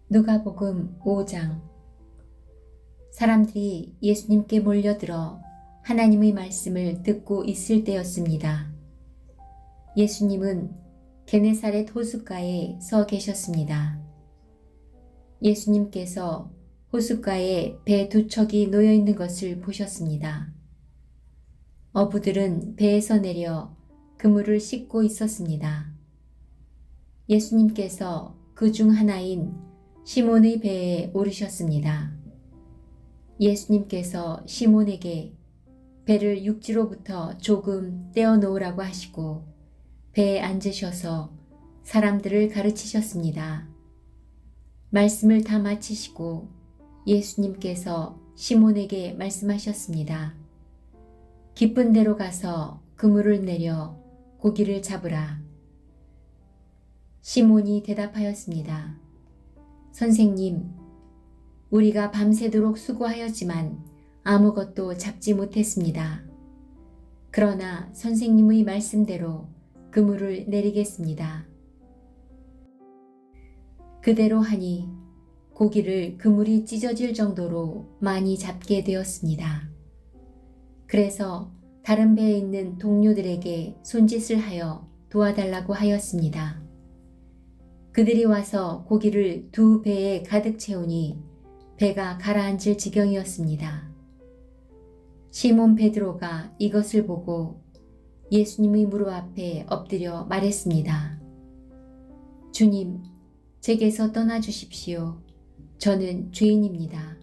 누가복음 5장. 사람들이 예수님께 몰려들어 하나님의 말씀을 듣고 있을 때였습니다. 예수님은 게네사렛 호숫가에 서 계셨습니다. 예수님께서 호숫가에 배 두 척이 놓여 있는 것을 보셨습니다. 어부들은 배에서 내려 그물을 씻고 있었습니다. 예수님께서 그 중 하나인 시몬의 배에 오르셨습니다. 예수님께서 시몬에게 배를 육지로부터 조금 떼어 놓으라고 하시고 배에 앉으셔서 사람들을 가르치셨습니다. 말씀을 다 마치시고 예수님께서 시몬에게 말씀하셨습니다. 깊은 데로 가서 그물을 내려 고기를 잡으라. 시몬이 대답하였습니다. 선생님, 우리가 밤새도록 수고하였지만 아무것도 잡지 못했습니다. 그러나 선생님의 말씀대로 그물을 내리겠습니다. 그대로 하니 고기를 그물이 찢어질 정도로 많이 잡게 되었습니다. 그래서 다른 배에 있는 동료들에게 손짓을 하여 도와달라고 하였습니다. 그들이 와서 고기를 두 배에 가득 채우니 배가 가라앉을 지경이었습니다. 시몬 베드로가 이것을 보고 예수님의 무릎 앞에 엎드려 말했습니다. 주님, 제게서 떠나 주십시오. 저는 죄인입니다.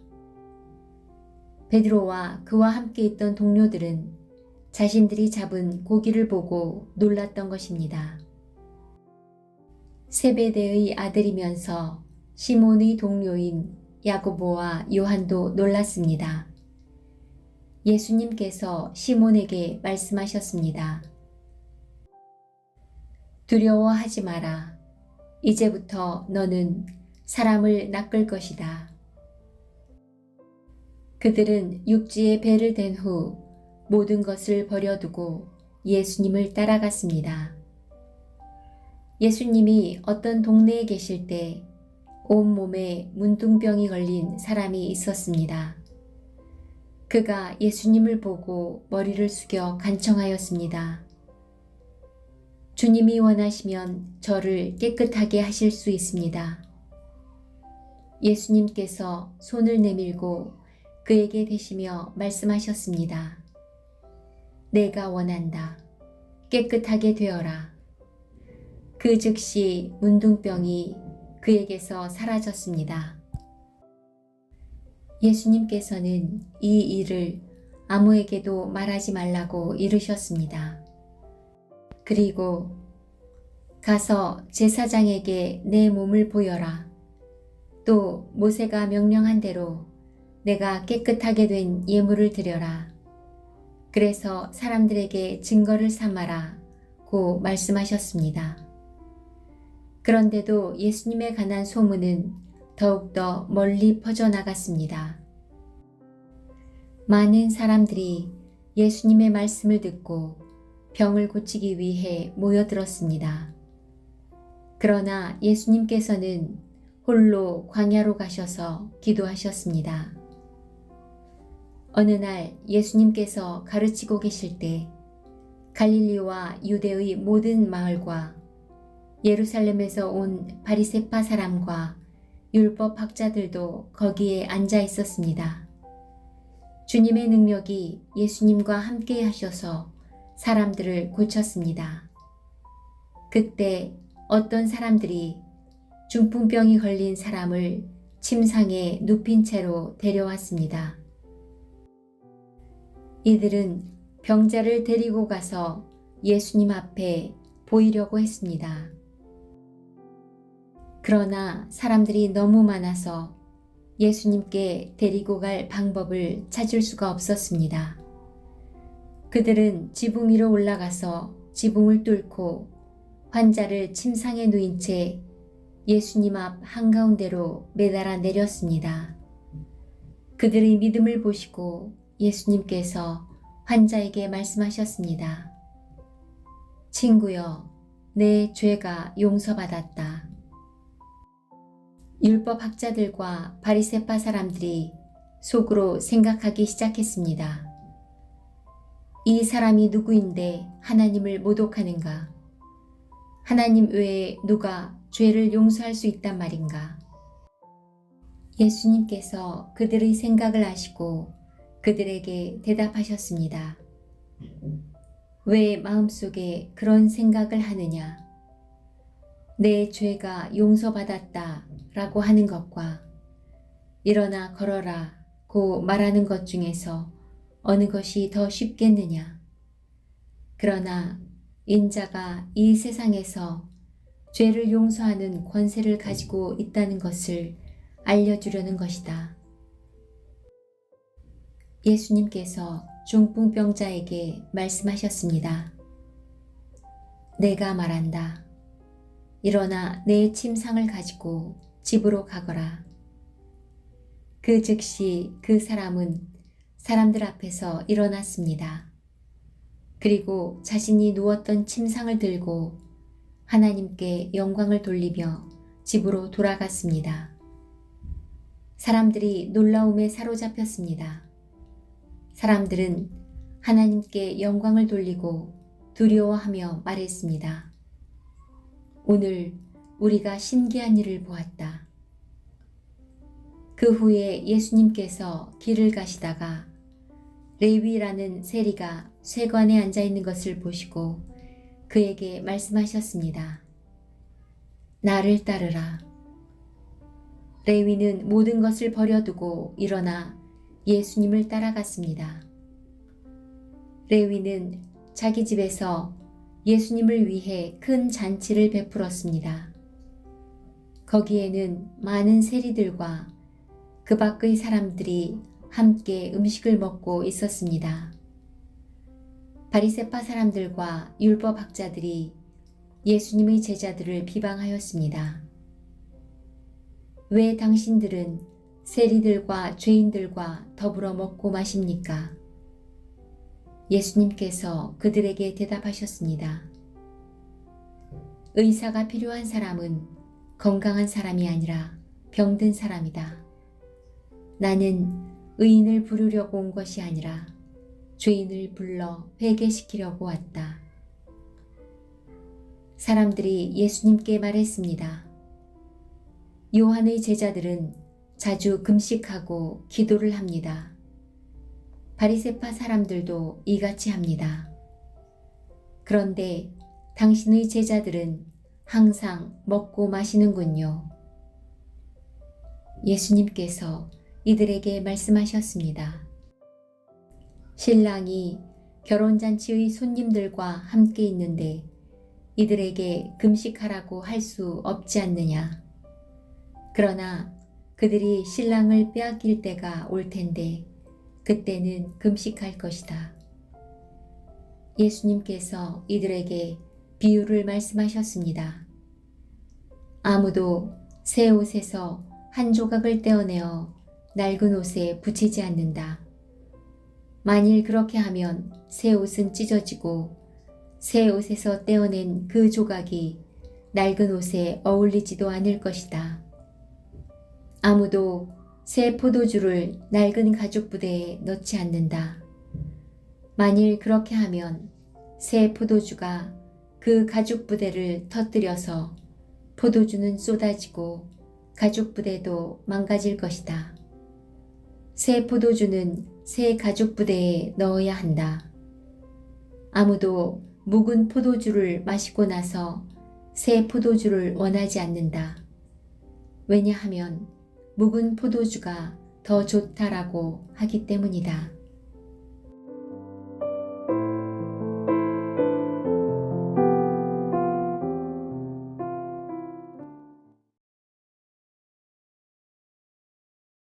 베드로와 그와 함께 있던 동료들은 자신들이 잡은 고기를 보고 놀랐던 것입니다. 세베대의 아들이면서 시몬의 동료인 야고보와 요한도 놀랐습니다. 예수님께서 시몬에게 말씀하셨습니다. 두려워하지 마라. 이제부터 너는 사람을 낚을 것이다. 그들은 육지에 배를 댄 후 모든 것을 버려두고 예수님을 따라갔습니다. 예수님이 어떤 동네에 계실 때 온몸에 문둥병이 걸린 사람이 있었습니다. 그가 예수님을 보고 머리를 숙여 간청하였습니다. 주님이 원하시면 저를 깨끗하게 하실 수 있습니다. 예수님께서 손을 내밀고 그에게 대시며 말씀하셨습니다. 내가 원한다. 깨끗하게 되어라. 그 즉시 문둥병이 그에게서 사라졌습니다. 예수님께서는 이 일을 아무에게도 말하지 말라고 이르셨습니다. 그리고 가서 제사장에게 내 몸을 보여라. 또 모세가 명령한 대로 내가 깨끗하게 된 예물을 드려라. 그래서 사람들에게 증거를 삼아라. 고 말씀하셨습니다. 그런데도 예수님에 관한 소문은 더욱더 멀리 퍼져나갔습니다. 많은 사람들이 예수님의 말씀을 듣고 병을 고치기 위해 모여들었습니다. 그러나 예수님께서는 홀로 광야로 가셔서 기도하셨습니다. 어느 날 예수님께서 가르치고 계실 때 갈릴리와 유대의 모든 마을과 예루살렘에서 온 바리새파 사람과 율법 학자들도 거기에 앉아 있었습니다. 주님의 능력이 예수님과 함께 하셔서 사람들을 고쳤습니다. 그때 어떤 사람들이 중풍병이 걸린 사람을 침상에 눕힌 채로 데려왔습니다. 이들은 병자를 데리고 가서 예수님 앞에 보이려고 했습니다. 그러나 사람들이 너무 많아서 예수님께 데리고 갈 방법을 찾을 수가 없었습니다. 그들은 지붕 위로 올라가서 지붕을 뚫고 환자를 침상에 누인 채 예수님 앞 한가운데로 매달아 내렸습니다. 그들의 믿음을 보시고 예수님께서 환자에게 말씀하셨습니다. 친구여, 내 죄가 용서받았다. 율법학자들과 바리새파 사람들이 속으로 생각하기 시작했습니다. 이 사람이 누구인데 하나님을 모독하는가? 하나님 외에 누가 죄를 용서할 수 있단 말인가? 예수님께서 그들의 생각을 아시고 그들에게 대답하셨습니다. 왜 마음속에 그런 생각을 하느냐? 내 죄가 용서받았다 라고 하는 것과 일어나 걸어라 고 말하는 것 중에서 어느 것이 더 쉽겠느냐? 그러나 인자가 이 세상에서 죄를 용서하는 권세를 가지고 있다는 것을 알려주려는 것이다. 예수님께서 중풍병자에게 말씀하셨습니다. 내가 말한다. 일어나 내 침상을 가지고 집으로 가거라. 그 즉시 그 사람은 사람들 앞에서 일어났습니다. 그리고 자신이 누웠던 침상을 들고 하나님께 영광을 돌리며 집으로 돌아갔습니다. 사람들이 놀라움에 사로잡혔습니다. 사람들은 하나님께 영광을 돌리고 두려워하며 말했습니다. 오늘 우리가 신기한 일을 보았다. 그 후에 예수님께서 길을 가시다가 레위라는 세리가 쇠관에 앉아 있는 것을 보시고 그에게 말씀하셨습니다. 나를 따르라. 레위는 모든 것을 버려두고 일어나 예수님을 따라갔습니다. 레위는 자기 집에서 예수님을 위해 큰 잔치를 베풀었습니다. 거기에는 많은 세리들과 그 밖의 사람들이 함께 음식을 먹고 있었습니다. 바리새파 사람들과 율법학자들이 예수님의 제자들을 비방하였습니다. 왜 당신들은 세리들과 죄인들과 더불어 먹고 마십니까? 예수님께서 그들에게 대답하셨습니다. 의사가 필요한 사람은 건강한 사람이 아니라 병든 사람이다. 나는 의인을 부르려고 온 것이 아니라 죄인을 불러 회개시키려고 왔다. 사람들이 예수님께 말했습니다. 요한의 제자들은 자주 금식하고 기도를 합니다. 바리새파 사람들도 이같이 합니다. 그런데 당신의 제자들은 항상 먹고 마시는군요. 예수님께서 이들에게 말씀하셨습니다. 신랑이 결혼잔치의 손님들과 함께 있는데 이들에게 금식하라고 할 수 없지 않느냐. 그러나 그들이 신랑을 빼앗길 때가 올 텐데 그때는 금식할 것이다. 예수님께서 이들에게 비유를 말씀하셨습니다. 아무도 새 옷에서 한 조각을 떼어내어 낡은 옷에 붙이지 않는다. 만일 그렇게 하면 새 옷은 찢어지고 새 옷에서 떼어낸 그 조각이 낡은 옷에 어울리지도 않을 것이다. 아무도 새 포도주를 낡은 가죽 부대에 넣지 않는다. 만일 그렇게 하면 새 포도주가 그 가죽 부대를 터뜨려서 포도주는 쏟아지고 가죽 부대도 망가질 것이다. 새 포도주는 새 가죽 부대에 넣어야 한다. 아무도 묵은 포도주를 마시고 나서 새 포도주를 원하지 않는다. 왜냐하면 묵은 포도주가 더 좋다라고 하기 때문이다.